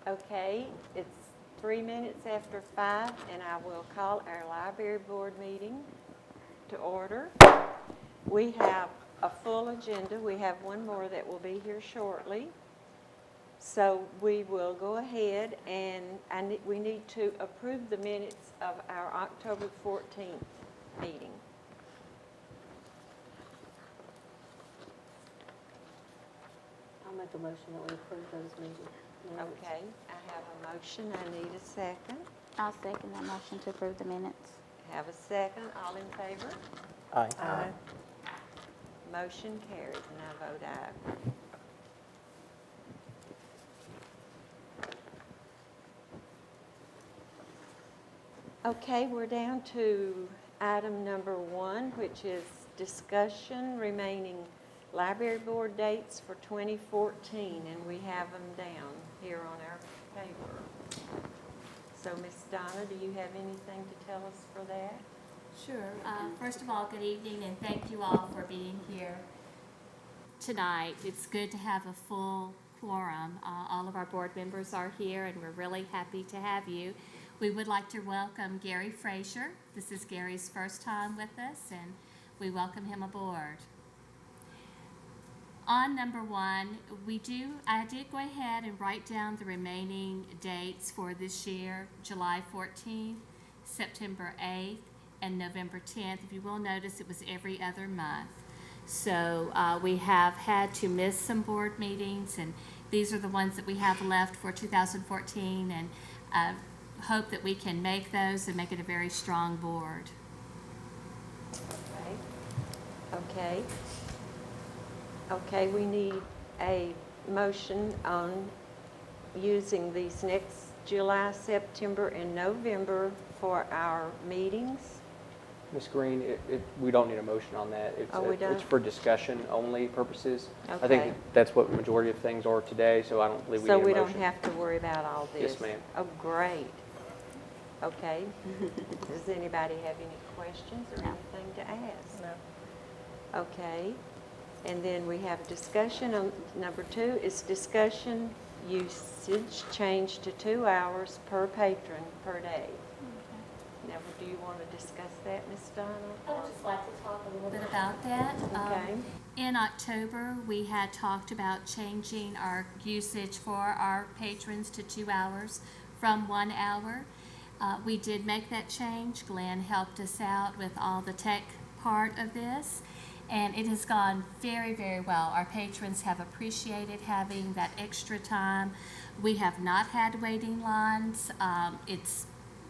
Okay, it's 3 minutes after 5, and I will call our library board meeting to order. We have a full agenda. We have one more that will be here shortly. So we will go ahead and we need to approve the minutes of our October 14th meeting. I'll make a motion that we approve those meetings. Okay, I have a motion. I need a second. I'll second that motion to approve the minutes. Have a second. All in favor? Aye. Aye. Motion carries, and I vote aye. Okay, we're down to item number 1, which is discussion remaining library board dates for 2014, and we have them down here on our paper. So, Ms. Donna, do you have anything to tell us for that? Sure. First of all, good evening, and thank you all for being here tonight. It's good to have a full quorum. All of our board members are here, and we're really happy to have you. We would like to welcome Gary Frazier. This is Gary's first time with us, and we welcome him aboard. On number 1, I did go ahead and write down the remaining dates for this year: July 14th, September 8th, and November 10th. If you will notice, it was every other month. So we have had to miss some board meetings, and these are the ones that we have left for 2014, and hope that we can make those and make it a very strong board. Okay. Okay, we need a motion on using these next July, September, and November for our meetings. Ms. Green, we don't need a motion on that. We don't? It's for discussion only purposes. Okay. I think that's what the majority of things are today, so I don't believe we need a motion. So we don't have to worry about all this? Yes, ma'am. Oh, great. Okay. Does anybody have any questions or anything to ask? No. Okay. And then we have discussion on number 2 is discussion usage changed to 2 hours per patron per day. Now, do you want to discuss that, Ms. Donna? I'd just like to talk a little bit about that. Okay. In October, we had talked about changing our usage for our patrons to 2 hours from 1 hour. We did make that change. Glenn helped us out with all the tech part of this, and it has gone very, very well. Our patrons have appreciated having that extra time. We have not had waiting lines. It's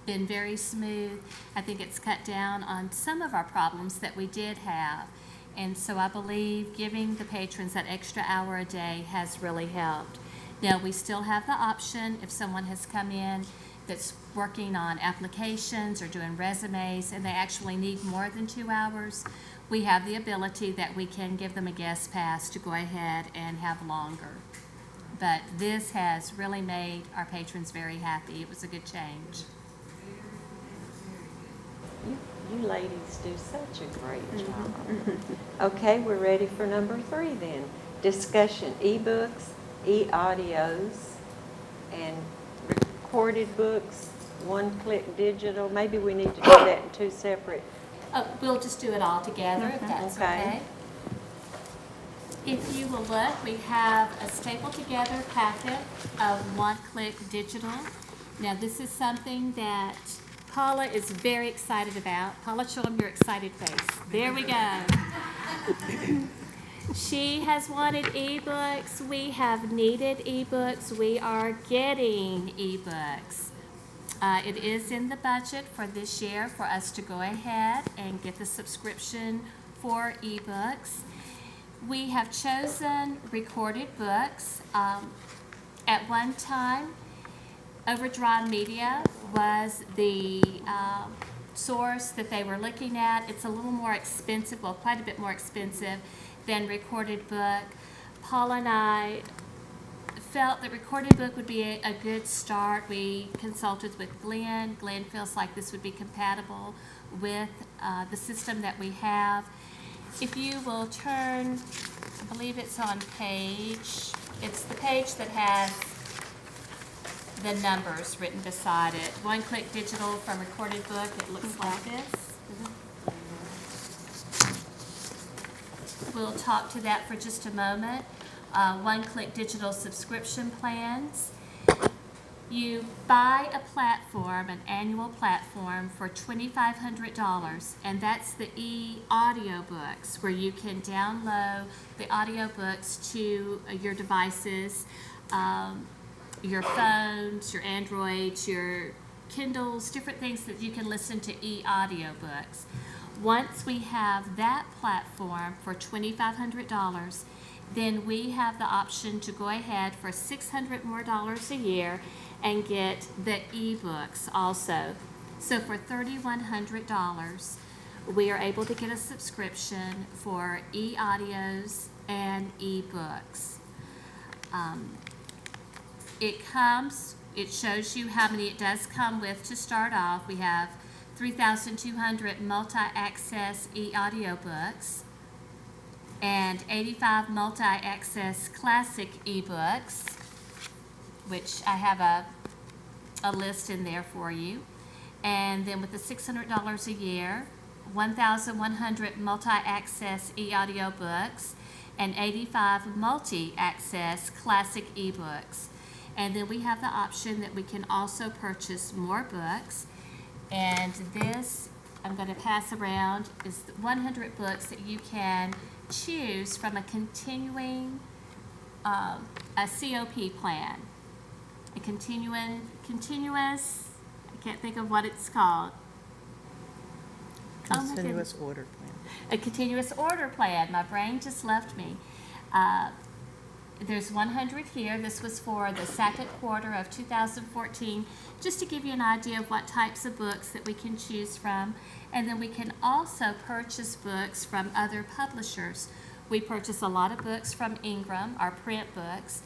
been very smooth. I think it's cut down on some of our problems that we did have. And so I believe giving the patrons that extra hour a day has really helped. Now, we still have the option if someone has come in that's working on applications or doing resumes and they actually need more than 2 hours, we have the ability that we can give them a guest pass to go ahead and have longer. But this has really made our patrons very happy. It was a good change. You ladies do such a great job. Okay, we're ready for number 3 then. Discussion, ebooks, e-audios, and recorded books, one-click digital. Maybe we need to do that in 2 separate. We'll just do it all together if that's okay. If you will look, we have a stapled together packet of one-click digital. Now, this is something that Paula is very excited about. Paula, show them your excited face. There we go. She has wanted ebooks. We have needed ebooks. We are getting ebooks. It is in the budget for this year for us to go ahead and get the subscription for ebooks. We have chosen recorded books. At one time, Overdrive Media was the source that they were looking at. It's a little more expensive, well, quite a bit more expensive than recorded book. Paula and I felt that recorded book would be a good start. We consulted with Glenn. Glenn feels like this would be compatible with the system that we have. If you will turn I believe it's on it's the page that has the numbers written beside it. One-click digital from recorded book, it looks like this. We'll talk to that for just a moment. One-click digital subscription plans. You buy a platform, an annual platform for $2,500, and that's the e-audiobooks, where you can download the audiobooks to your devices, your phones, your Androids, your Kindles, different things that you can listen to e-audiobooks. Once we have that platform for $2,500, then we have the option to go ahead for $600 more a year and get the ebooks also. So for $3,100, we are able to get a subscription for e-audios and ebooks. It shows you how many it does come with to start off. We have 3,200 multi-access e-audiobooks and 85 multi-access classic ebooks, which I have a list in there for you. And then with the $600 a year, 1,100 multi-access e-audiobooks and 85 multi-access classic ebooks. And then we have the option that we can also purchase more books. And this, I'm going to pass around, is 100 books that you can choose from a continuing, a COP plan. A continuous, I can't think of what it's called. Continuous order plan. A continuous order plan. My brain just left me. There's 100 here. This was for the second quarter of 2014, just to give you an idea of what types of books that we can choose from. And then we can also purchase books from other publishers. We purchase a lot of books from Ingram, our print books.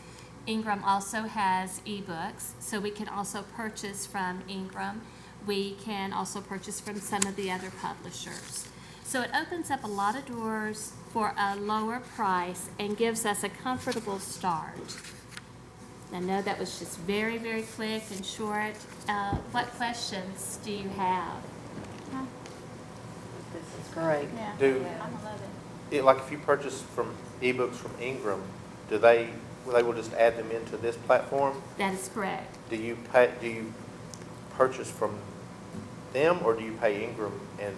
Ingram also has ebooks, so we can also purchase from Ingram. We can also purchase from some of the other publishers. So it opens up a lot of doors for a lower price and gives us a comfortable start. I know that was just very, very quick and short. What questions do you have? This is great. Yeah. Do, I love it. like if you purchase from ebooks from Ingram, will they just add them into this platform? That is correct. Do you purchase from them, or do you pay Ingram, and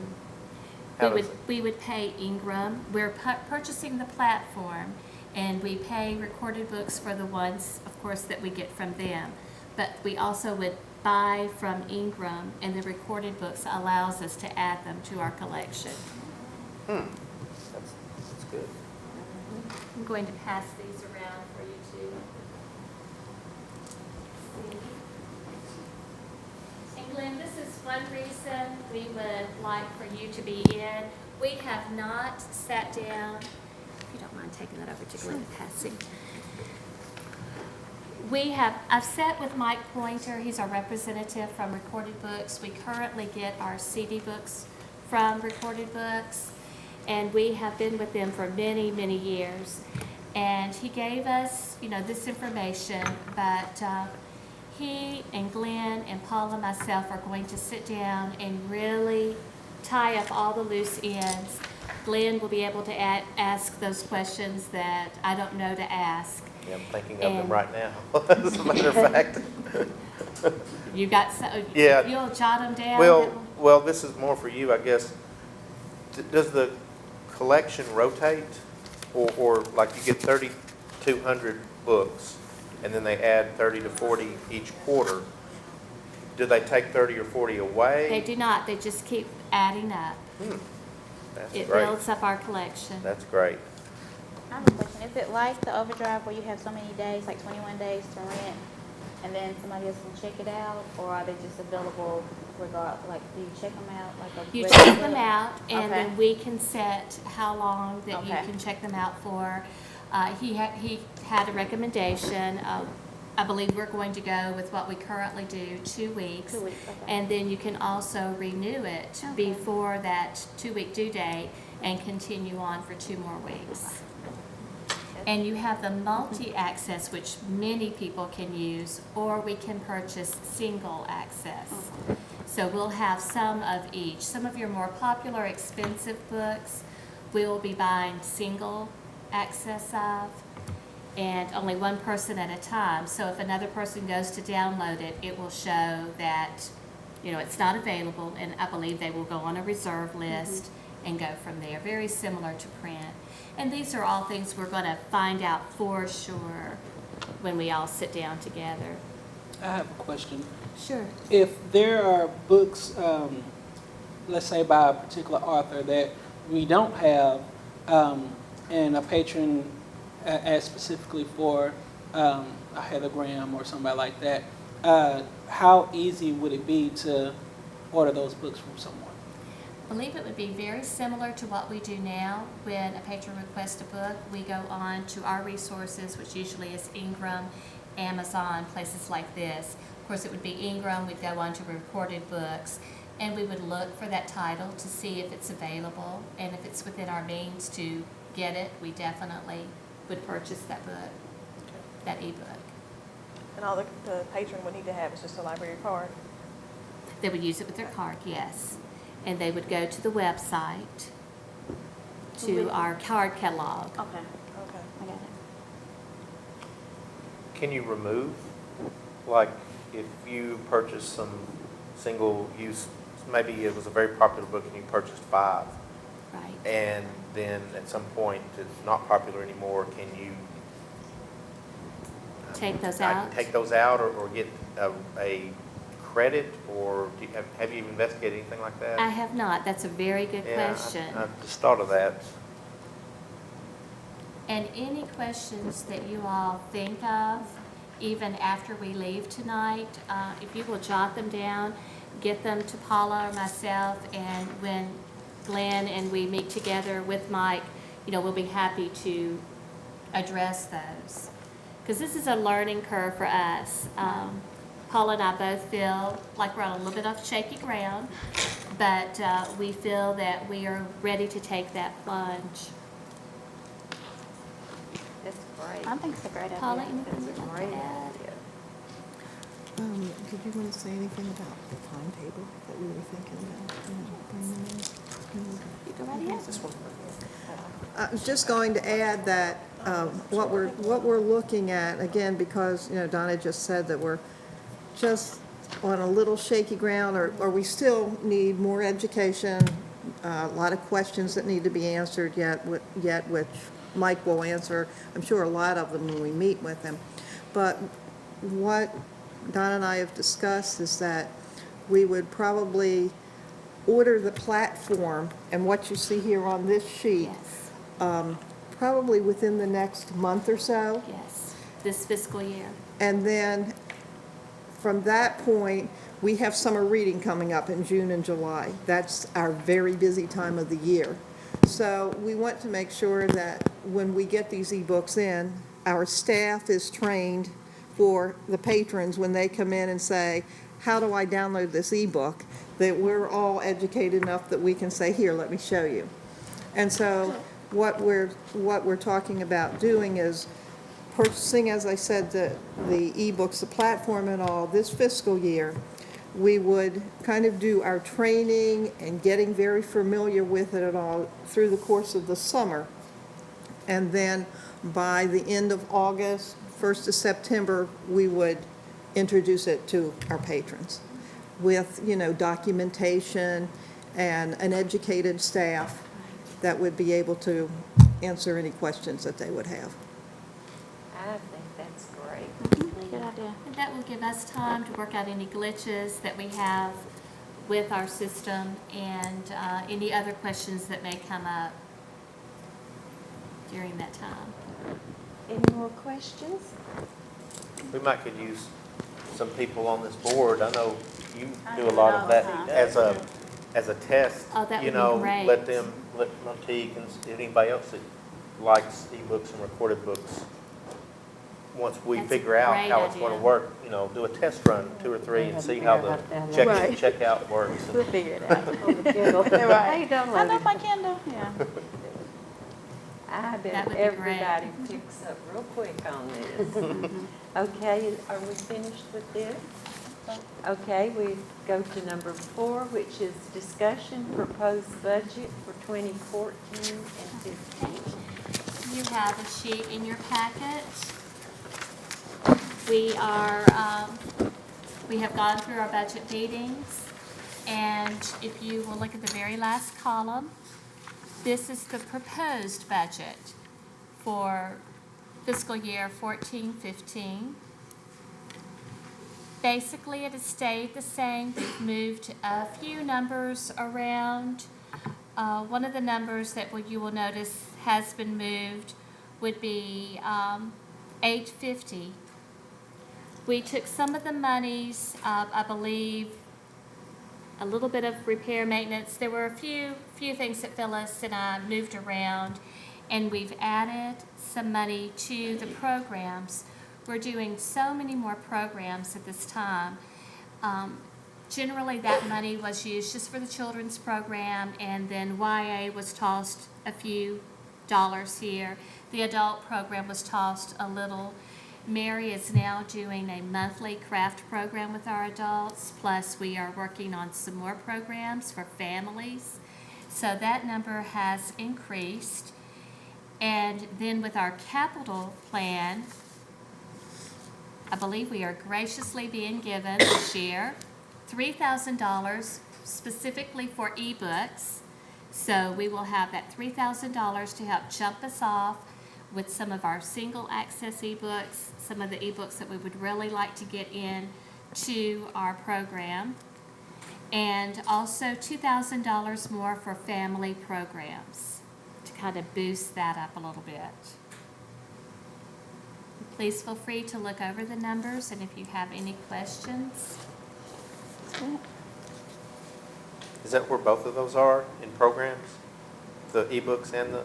how does it? We would pay Ingram. We're purchasing the platform, and we pay recorded books for the ones, of course, that we get from them. But we also would buy from Ingram, and the recorded books allows us to add them to our collection. That's good. I'm going to pass these around for you to see. And Glenn, this is one reason we would like for you to be in. We have not sat down, if you don't mind taking that over to Glenn and passing. I've sat with Mike Pointer, he's our representative from Recorded Books. We currently get our CD books from Recorded Books, and we have been with them for many, many years. And he gave us, this information, but he and Glenn and Paula and myself are going to sit down and really tie up all the loose ends. Glenn will be able to ask those questions that I don't know to ask. Yeah, I'm thinking of them right now, as a matter of fact. You got Yeah. You'll jot them down? Well, this is more for you, I guess. Does the collection rotate, or like you get 3,200 books, and then they add 30 to 40 each quarter? Do they take 30 or 40 away? They do not. They just keep adding up. That's It great. builds up our collection. That's great. I have a question. Is it like the overdrive where you have so many days, like 21 days to rent, and then somebody else can check it out, or are they just available like, do you check them out? You check them out, and Okay. then we can set how long that you Okay. can check them out for. He had a recommendation. I believe we're going to go with what we currently do, 2 weeks. 2 weeks, okay. And then you can also renew it Okay. before that 2-week due date and continue on for 2 more weeks. And you have the multi-access, which many people can use, or we can purchase single access. So we'll have some of each. Some of your more popular, expensive books, we'll be buying single access of, and only one person at a time. So if another person goes to download it, it will show that, you know, it's not available, and I believe they will go on a reserve list and go from there. Very similar to print. And these are all things we're going to find out for sure when we all sit down together. I have a question. Sure. If there are books, let's say by a particular author that we don't have, and a patron asked specifically for a headogram or somebody like that, how easy would it be to order those books from someone? I believe it would be very similar to what we do now. When a patron requests a book, we go on to our resources, which usually is Ingram, Amazon, places like this. Of course, it would be Ingram. We'd go on to recorded books, and we would look for that title to see if it's available, and if it's within our means to get it, we definitely would purchase that book, that ebook. And all the patron would need to have is just a library card. They would use it with their card, yes. And they would go to the website, to our card catalog. Okay. Okay. I got it. Can you remove, like, if you purchase some single use, maybe it was a very popular book and you purchased 5, Right. and then at some point it's not popular anymore, can you Take those out? take those out or get a credit, or do you have you investigated anything like that? I have not. That's a very good question. I just thought of that. And any questions that you all think of, even after we leave tonight, if you will jot them down, get them to Paula or myself, and when Glenn and we meet together with Mike, you know, we'll be happy to address those. Because this is a learning curve for us. Paula and I both feel like we're on a little bit of shaky ground, but we feel that we are ready to take that plunge. That's great. I think it's a great idea. Paula, anything That's you'd a like great to add? idea. Did you want to say anything about the timetable that we were thinking about, bringing them in? You go right ahead. This one. I was just going to add that what we're looking at, again, because, you know, Donna just said that we're just on a little shaky ground, or we still need more education, a lot of questions that need to be answered yet, which Mike will answer, I'm sure, a lot of them when we meet with him. But what Donna and I have discussed is that we would probably order the platform and what you see here on this sheet, Yes, probably within the next month or so. yes, this fiscal year. And then from that point, we have summer reading coming up in June and July. That's our very busy time of the year. So we want to make sure that when we get these ebooks in, our staff is trained for the patrons when they come in and say, how do I download this ebook? That we're all educated enough that we can say, here, let me show you. And so what we're talking about doing is purchasing, as I said, the ebooks, the platform and all, this fiscal year. We would kind of do our training and getting very familiar with it and all through the course of the summer. And then by the end of August, 1st of September, we would introduce it to our patrons with, you know, documentation and an educated staff that would be able to answer any questions that they would have. I think that's great. Good idea. And that will give us time to work out any glitches that we have with our system, and any other questions that may come up during that time. Any more questions? We might could use some people on this board. I know you do a lot of that as a test. Oh, that You would be know, great. let Monteek and anybody else that likes ebooks and recorded books. Once we That's a figure out great how it's going to idea. work, you know, do a test run, 2 or 3, and see how the Right. checkout works. We'll figure it out. Right. How you I know download my Kindle, yeah. I bet That would be great. everybody picks up real quick on this. Okay, are we finished with this? Okay, we go to number 4, which is discussion proposed budget for 2014 and 15. You have a sheet in your packet. We have gone through our budget meetings, and if you will look at the very last column, this is the proposed budget for fiscal year 14-15. Basically, it has stayed the same. We've moved a few numbers around. One of the numbers that you will notice has been moved would be $850. We took some of the monies, I believe, a little bit of repair maintenance. There were a few things that Phyllis and I moved around, and we've added some money to the programs. We're doing so many more programs at this time. Generally, that money was used just for the children's program, and then YA was tossed a few dollars here. The adult program was tossed a little. Mary is now doing a monthly craft program with our adults, plus we are working on some more programs for families. So that number has increased. And then with our capital plan, I believe we are graciously being given this year $3,000 specifically for ebooks. So we will have that $3,000 to help jump us off with some of our single access ebooks, some of the ebooks that we would really like to get in to our program, and also $2,000 more for family programs to kind of boost that up a little bit. Please feel free to look over the numbers, and if you have any questions. Is that where both of those are in programs? The ebooks and the,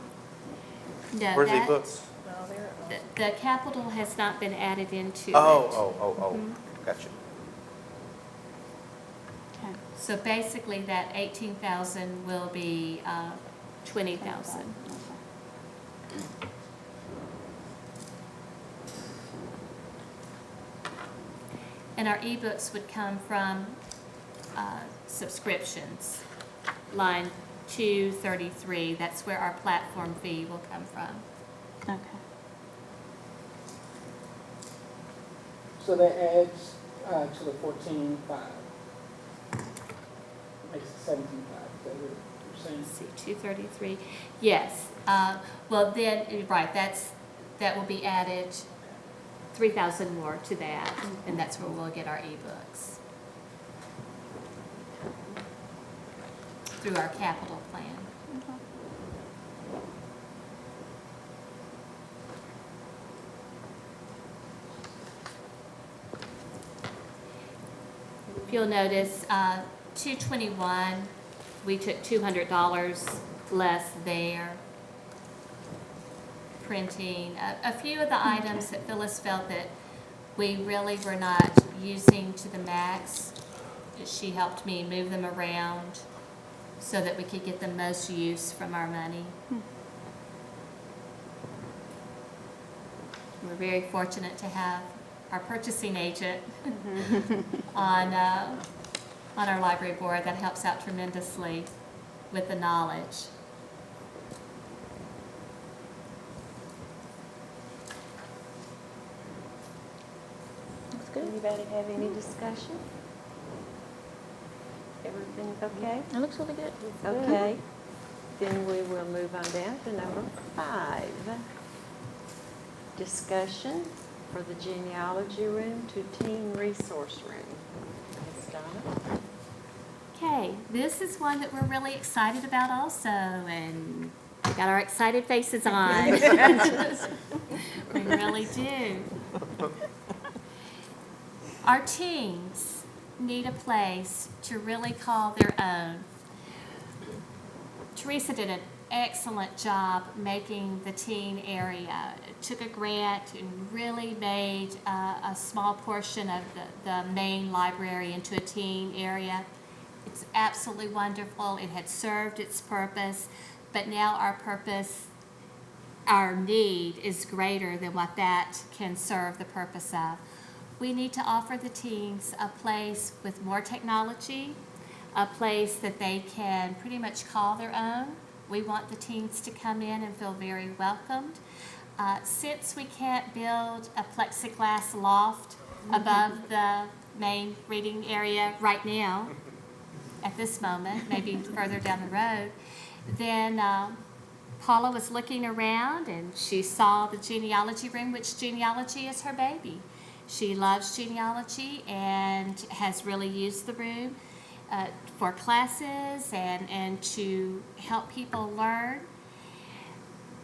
No, where's that- ebooks? No, they're, The capital has not been added into it. Oh, gotcha. Okay. So basically, that 18,000 will be 20,000. And our ebooks would come from subscriptions, line 233. That's where our platform fee will come from. Okay. So that adds to the 14.5. Makes it 17.5. Is that what you're saying? Let's see, 233. Yes. Well, then, right, that will be added 3,000 more to that, and that's where we'll get our ebooks through our capital plan. If you'll notice, 221, we took $200 less there. Printing, a few of the items that Phyllis felt that we really were not using to the max. She helped me move them around so that we could get the most use from our money. We're very fortunate to have our purchasing agent on our library board. That helps out tremendously with the knowledge. Anybody have any discussion? Everything's okay? It looks really good. Okay. Then we will move on down to number 5. Discussion for the genealogy room to teen resource room. Ms. Donna? Okay, this is one that we're really excited about also, and we got our excited faces on. We really do. Our teens need a place to really call their own. Teresa did an excellent job making the teen area. Took a grant and really made a small portion of the main library into a teen area. It's absolutely wonderful. It had served its purpose, but now our purpose our need is greater than what that can serve the purpose of. We need to offer the teens a place with more technology, a place that they can pretty much call their own. We want the teens to come in and feel very welcomed. Since we can't build a plexiglass loft above the main reading area right now, at this moment, maybe further down the road, then Paula was looking around and she saw the genealogy room, which genealogy is her baby. She loves genealogy and has really used the room for classes and to help people learn.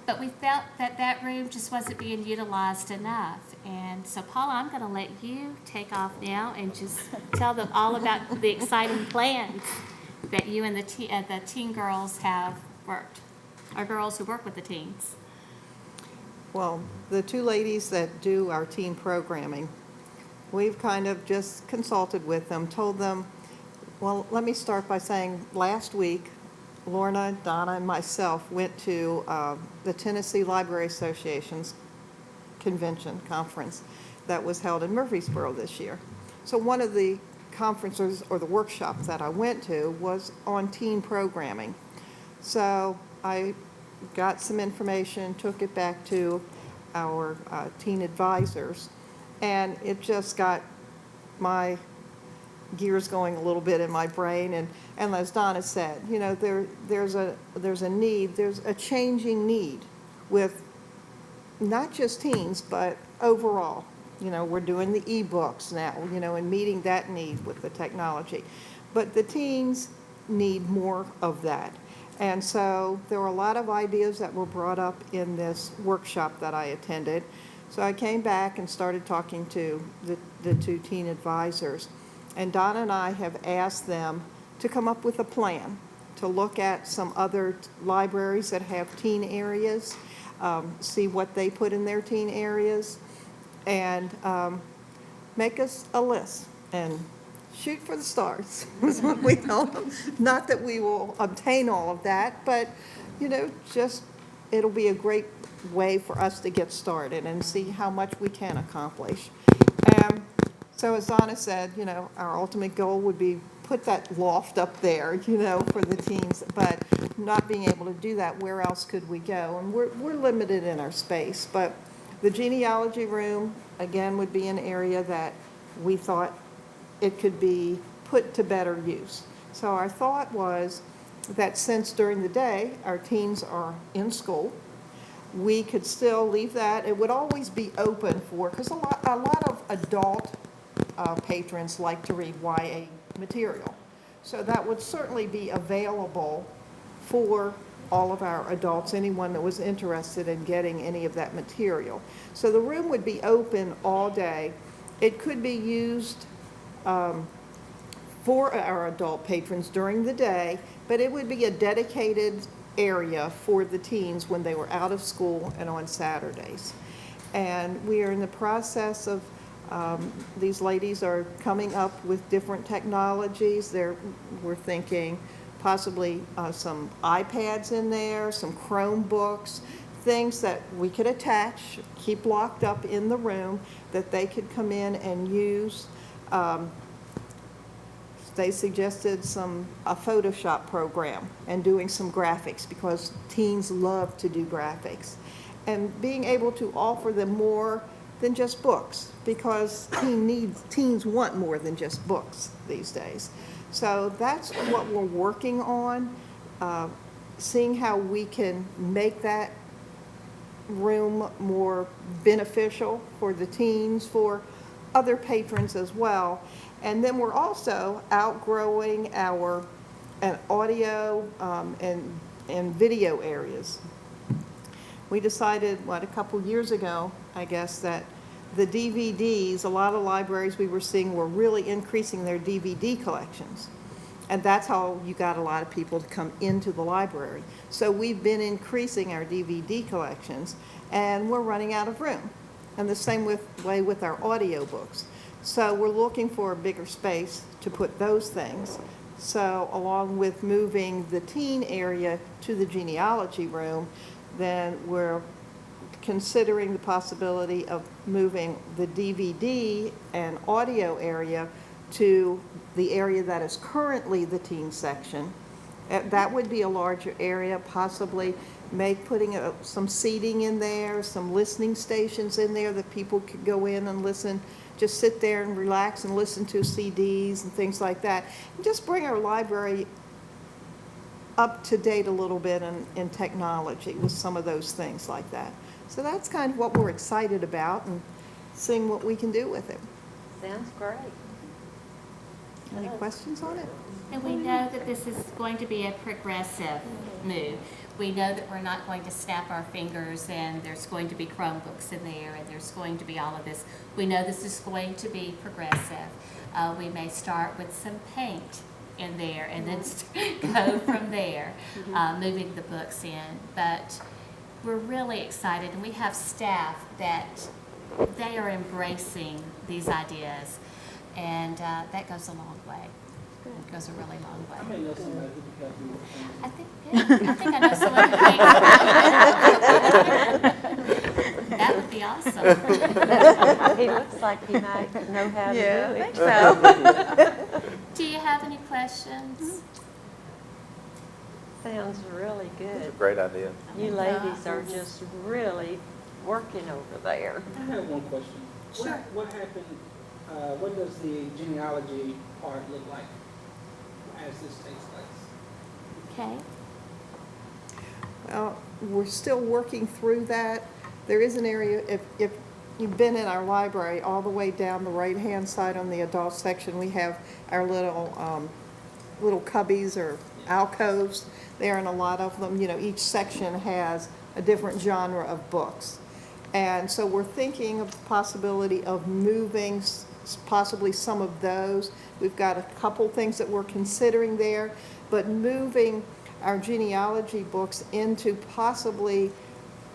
But we felt that that room just wasn't being utilized enough. And so, Paula, I'm going to let you take off now and just tell them all about the exciting plans that you and the teen girls have worked, or girls who work with the teens. Well, the two ladies that do our teen programming, we've kind of just consulted with them, told them, well, let me start by saying last week, Lorna, Donna, and myself went to the Tennessee Library Association's conference that was held in Murfreesboro this year. So one of the conferences or the workshops that I went to was on teen programming. So I got some information, took it back to our teen advisors, and it just got my gears going a little bit in my brain. And as Donna said, you know, there's a need, there's a changing need with not just teens, but overall. You know, we're doing the e-books now, you know, and meeting that need with the technology. But the teens need more of that. And so there were a lot of ideas that were brought up in this workshop that I attended. So I came back and started talking to the two teen advisors. And Donna and I have asked them to come up with a plan to look at some other libraries that have teen areas, see what they put in their teen areas, and make us a list and shoot for the stars is what we tell them. Not that we will obtain all of that, but, you know, just it'll be a great way for us to get started and see how much we can accomplish. So as Donna said, you know, our ultimate goal would be put that loft up there, you know, for the teens, but not being able to do that, where else could we go? And we're limited in our space, but the genealogy room, again, would be an area that we thought it could be put to better use. So our thought was that since during the day our teens are in school, we could still leave that. It would always be open for, because a lot of adult patrons like to read YA material. So that would certainly be available for all of our adults, anyone that was interested in getting any of that material. So the room would be open all day. It could be used for our adult patrons during the day, but it would be a dedicated area for the teens when they were out of school and on Saturdays. And we are in the process of, these ladies are coming up with different technologies. We're thinking possibly some iPads in there, some Chromebooks, things that we could attach, keep locked up in the room that they could come in and use. They suggested a Photoshop program and doing some graphics, because teens love to do graphics. And being able to offer them more than just books, because teens want more than just books these days. So that's what we're working on, seeing how we can make that room more beneficial for the teens, for other patrons as well. And then we're also outgrowing our audio and video areas. We decided, a couple years ago, I guess, that the DVDs, a lot of libraries we were seeing were really increasing their DVD collections. And that's how you got a lot of people to come into the library. So we've been increasing our DVD collections, and we're running out of room. And the same way with our audiobooks. So we're looking for a bigger space to put those things. So along with moving the teen area to the genealogy room, then we're considering the possibility of moving the DVD and audio area to the area that is currently the teen section. That would be a larger area, possibly putting some seating in there, some listening stations in there that people could go in and listen, just sit there and relax and listen to CDs and things like that. And just bring our library up to date a little bit in technology with some of those things like that. So that's kind of what we're excited about and seeing what we can do with it. Sounds great. Any questions on it? And we know that this is going to be a progressive move. We know that we're not going to snap our fingers and there's going to be Chromebooks in there and there's going to be all of this. We know this is going to be progressive. We may start with some paint in there and then go from there, moving the books in. But we're really excited, and we have staff that they are embracing these ideas, and that goes a long way. It goes a really long way. I may know somebody who can help you with things. I think I know someone who can. That would be awesome. He looks like he might know how to do Yeah, I it. think so. Do you have any questions? Sounds really It's a good. great idea. You ladies are just really working over there. I have one question. Sure. What happened, what does the genealogy part look like as this takes place? Okay. Well, we're still working through that. There is an area, if you've been in our library, all the way down the right-hand side on the adult section, we have our little cubbies or alcoves there, and a lot of them, each section has a different genre of books. And so we're thinking of the possibility of moving possibly some of those. We've got a couple things that we're considering there, but moving our genealogy books into possibly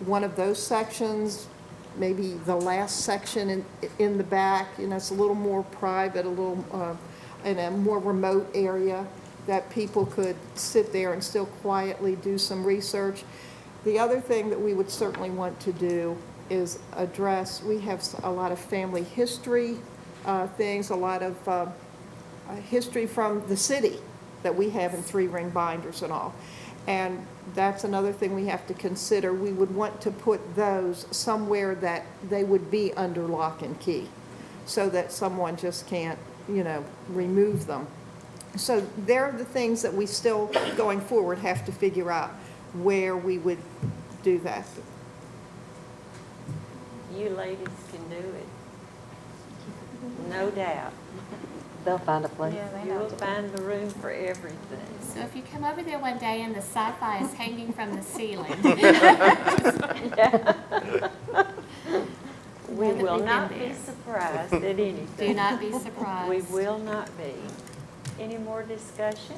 one of those sections, maybe the last section in the back. It's a little more private, a little in a more remote area that people could sit there and still quietly do some research. The other thing that we would certainly want to do is address, we have a lot of family history things, a lot of history from the city that we have in 3-ring binders and all. And that's another thing we have to consider. We would want to put those somewhere that they would be under lock and key so that someone just can't, remove them. So they're the things that we still, going forward, have to figure out where we would do that. You ladies can do it. No doubt. They'll find a place. You will find the room for everything. So if you come over there one day and the sci-fi is hanging from the ceiling. We Know that will we've not been be there. surprised at anything. Do not be surprised. We will not be. Any more discussion?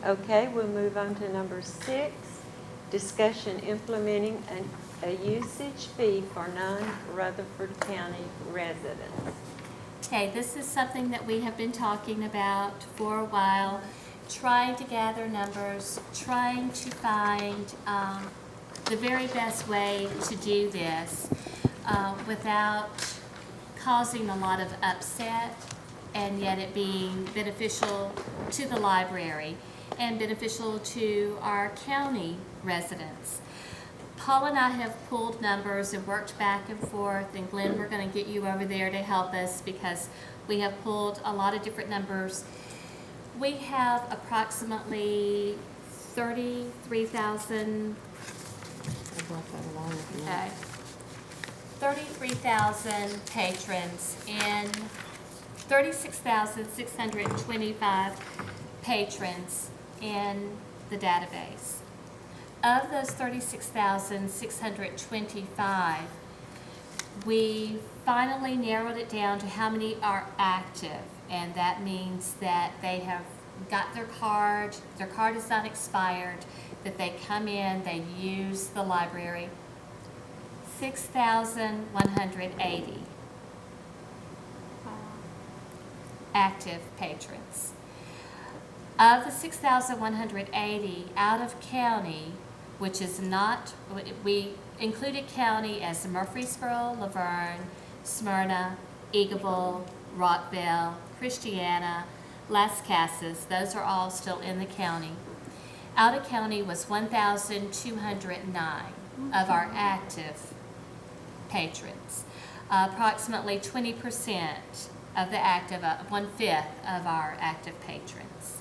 Okay, we'll move on to number 6, discussion implementing a usage fee for non-Rutherford County residents. Okay, this is something that we have been talking about for a while, trying to gather numbers, trying to find the very best way to do this without causing a lot of upset, and yet it being beneficial to the library and beneficial to our county residents. Paul and I have pulled numbers and worked back and forth, and Glenn, we're going to get you over there to help us because we have pulled a lot of different numbers. We have approximately 33,000, okay, 33,000 patrons and 36,625 patrons in the database. Of those 36,625, we finally narrowed it down to how many are active, and that means that they have got their card is not expired, that they come in, they use the library. 6,180 active patrons. Of the 6,180 out of county, which is not, we included county as Murfreesboro, Laverne, Smyrna, Eagleville, Rockville, Christiana, Las Casas. Those are all still in the county. Out of county was 1,209 of our active patrons. Approximately 20% of the active, 1/5 of our active patrons.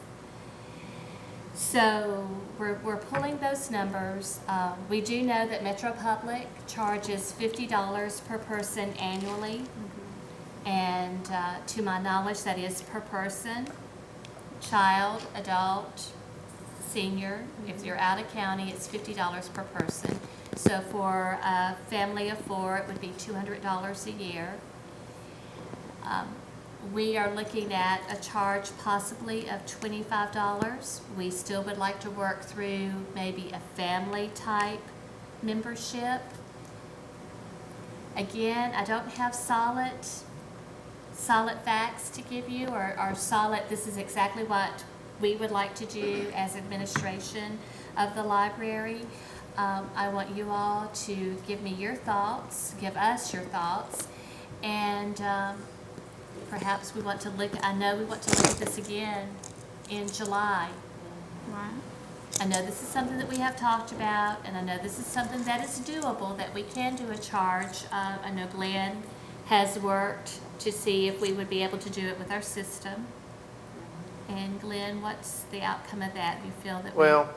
So we're pulling those numbers. We do know that Metro Public charges $50 per person annually. And to my knowledge, that is per person, child, adult, senior. If you're out of county, it's $50 per person. So for a family of 4, it would be $200 a year. We are looking at a charge possibly of $25. We still would like to work through maybe a family type membership. Again, I don't have solid facts to give you, or solid, this is exactly what we would like to do as administration of the library. I want you all to give me your thoughts, give us your thoughts, and perhaps we want to look, I know we want to look at this again in July. Right. I know this is something that we have talked about, and I know this is something that is doable, that we can do a charge. I know Glenn has worked to see if we would be able to do it with our system. And Glenn, what's the outcome of that? You feel that Well,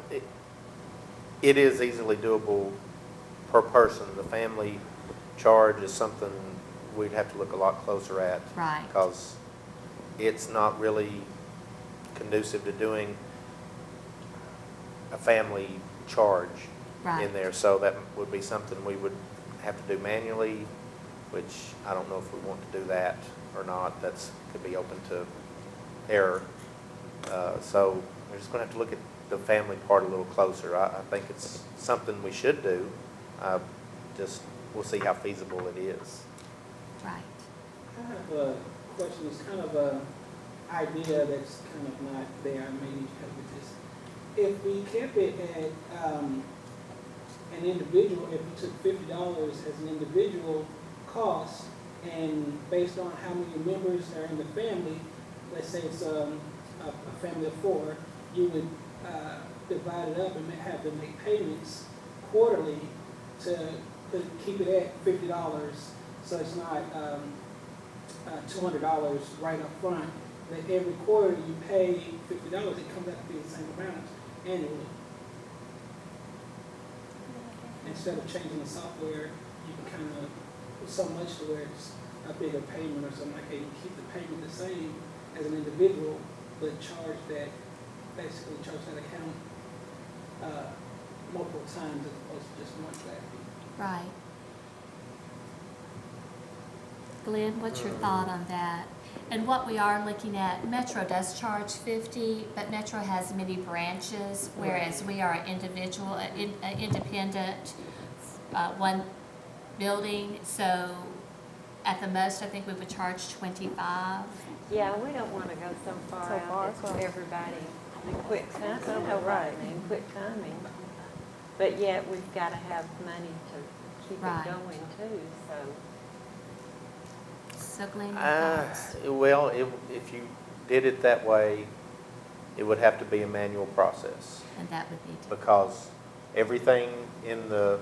it is easily doable per person. The family charge is something we'd have to look a lot closer at. Right. Because it's not really conducive to doing a family charge Right. in there. So that would be something we would have to do manually, which I don't know if we want to do that or not. That's could be open to error. So we're just going to have to look at the family part a little closer. I think it's something we should do. We'll see how feasible it is. Right. I have a question, it's kind of an idea that's kind of not there, I may need help with this. If we kept it at an individual, if we took $50 as an individual cost, and based on how many members are in the family, let's say it's a family of 4, you would divide it up and have them make payments quarterly to keep it at $50, so it's not $200 right up front. That every quarter you pay $50, it comes out to be the same amount annually. Instead of changing the software, you can kind of put so much to where it's a bigger payment or something like that. You keep the payment the same as an individual, but charge that account multiple times as opposed to just one flat fee. Right. Glenn, what's your thought on that? And what we are looking at, Metro does charge $50, but Metro has many branches, whereas we are an individual, independent, one building. So at the most, I think we would charge $25. Yeah, we don't want to go so far So far, out so- that everybody and quit timing. know, right. And quit timing. But yet, we've got to have money to keep Right. it going too, so. So Glenn, your thoughts? Well, if you did it that way, it would have to be a manual process, And that would be, because everything in the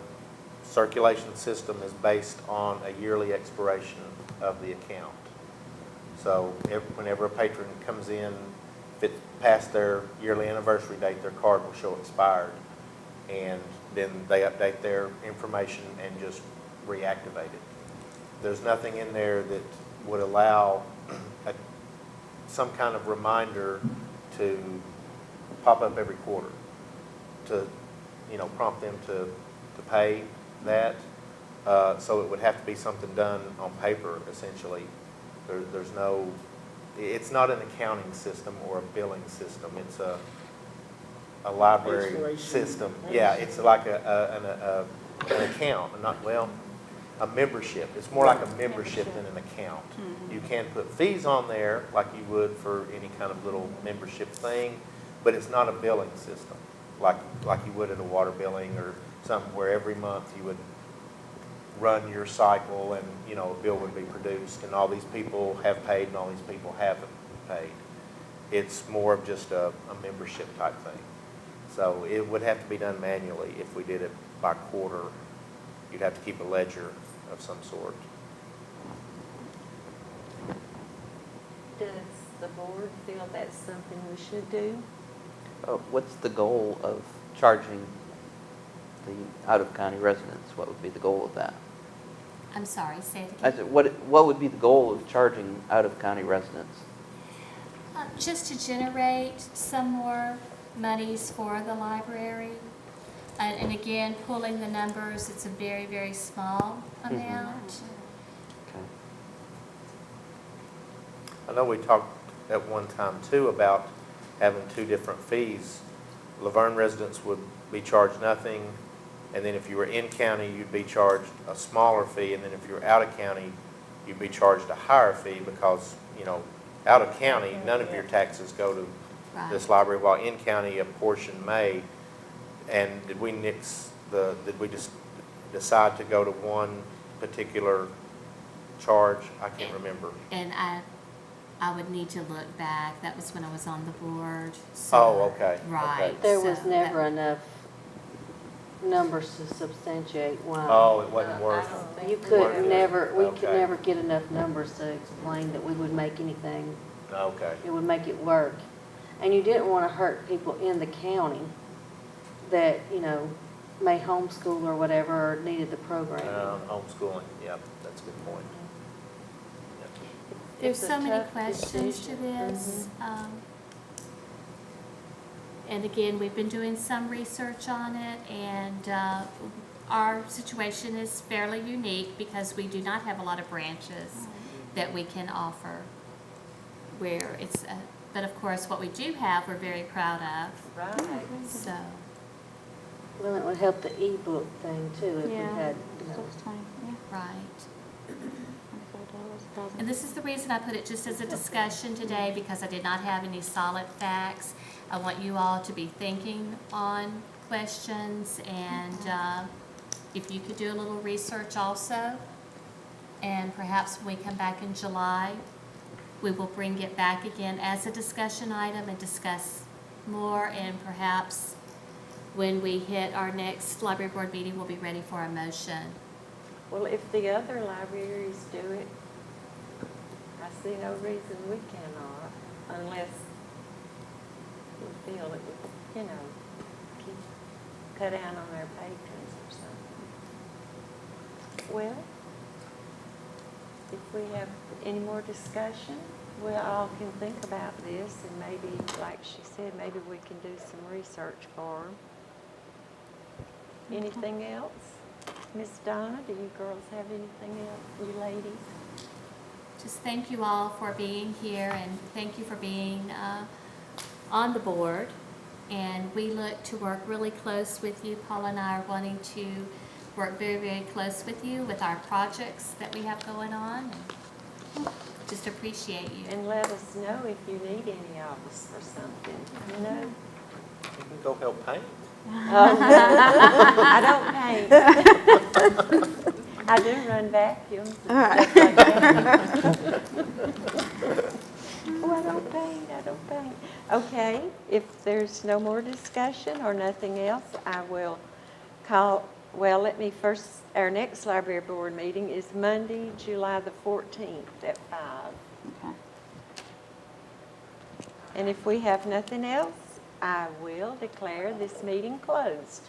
circulation system is based on a yearly expiration of the account. So whenever a patron comes in, if it's past their yearly anniversary date, their card will show expired. And then they update their information and just reactivate it. There's nothing in there that would allow some kind of reminder to pop up every quarter to, prompt them to pay that. So it would have to be something done on paper, essentially. There's no, it's not an accounting system or a billing system. It's a library Expiration. system. Yeah, it's like an account, a membership. It's more like a membership than an account. You can put fees on there like you would for any kind of little membership thing, but it's not a billing system. like you would at a water billing or something where every month you would run your cycle and, you know, a bill would be produced and all these people have paid and all these people haven't paid. It's more of just a membership type thing. So it would have to be done manually. If we did it by quarter, you'd have to keep a ledger of some sort. Does the board feel that's something we should do? What's the goal of charging the out-of-county residents? What would be the goal of that? I'm sorry, say it I again. said, what would be the goal of charging out-of-county residents? Just to generate some more monies for the library. And again, pulling the numbers, it's a very, very small amount. Okay. I know we talked at one time too about having two different fees. Laverne residents would be charged nothing, and then if you were in county, you'd be charged a smaller fee, and then if you were out of county, you'd be charged a higher fee because, you know, out of county, none of your taxes go to this library, while in county, a portion may. And did we just decide to go to one particular charge? I can't remember. And I would need to look back. That was when I was on the board. So, Oh, okay. Right. Okay. There was so never that- enough numbers to substantiate why. Oh, it wasn't worth. You could never, we could Okay. never get enough numbers to explain that we would make anything, Okay. it would make it work. And you didn't want to hurt people in the county that, you know, may homeschool or whatever, or needed the programming. Homeschooling, yeah, that's a good point. Yep. There's It's a so many tough questions to decision. this. And again, we've been doing some research on it, and our situation is fairly unique because we do not have a lot of branches that we can offer where it's, but of course, what we do have, we're very proud of, Right. so. Well, it would help the ebook thing too, if we Yeah. had, you know. So it's 20, yeah, Right. $24,000. And this is the reason I put it just as a discussion today, because I did not have any solid facts. I want you all to be thinking on questions, and if you could do a little research also, and perhaps when we come back in July, we will bring it back again as a discussion item and discuss more, and perhaps when we hit our next library board meeting, we'll be ready for a motion. Well, if the other libraries do it, I see no reason we cannot, unless we feel it would, you know, cut down on our patrons or something. Well, if we have any more discussion, we all can think about this, and maybe, like she said, maybe we can do some research for them. Anything else? Miss Donna, do you girls have anything else, you ladies? Just thank you all for being here, and thank you for being on the board. And we look to work really close with you. Paula and I are wanting to work very, very close with you with our projects that we have going on. And just appreciate you. And let us know if you need any of us for something, you know? You can go help paint. I don't paint. I do run vacuums and stuff like that. Oh, I don't paint. Okay, if there's no more discussion or nothing else, I will call, well, let me first, our next library board meeting is Monday, July the 14th at 5. Okay. And if we have nothing else, I will declare this meeting closed.